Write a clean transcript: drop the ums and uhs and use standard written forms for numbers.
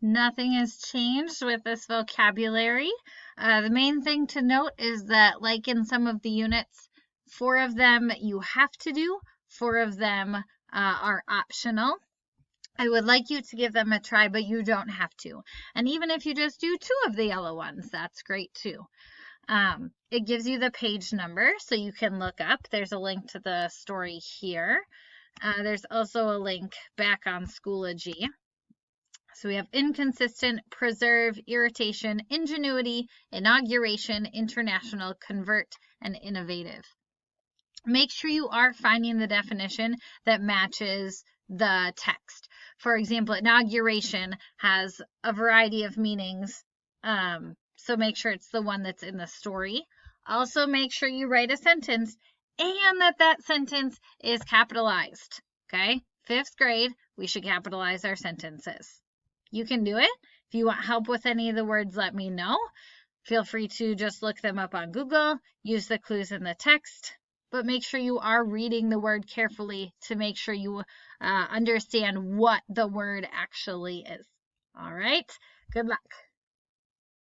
Nothing has changed with this vocabulary. The main thing to note is that, like in some of the units, 4 of them you have to do, 4 of them are optional. I would like you to give them a try, but you don't have to. And even if you just do 2 of the yellow ones, that's great too. It gives you the page number so you can look up. There's a link to the story here. There's also a link back on Schoology. So we have inconsistent, preserve, irritation, ingenuity, inauguration, international, convert, and innovative. Make sure you are finding the definition that matches the text. For example, inauguration has a variety of meanings, so make sure it's the one that's in the story. Also, make sure you write a sentence and that sentence is capitalized, okay? 5th grade, we should capitalize our sentences. You can do it. If you want help with any of the words, let me know. Feel free to just look them up on Google, use the clues in the text, but make sure you are reading the word carefully to make sure you understand what the word actually is. All right, good luck.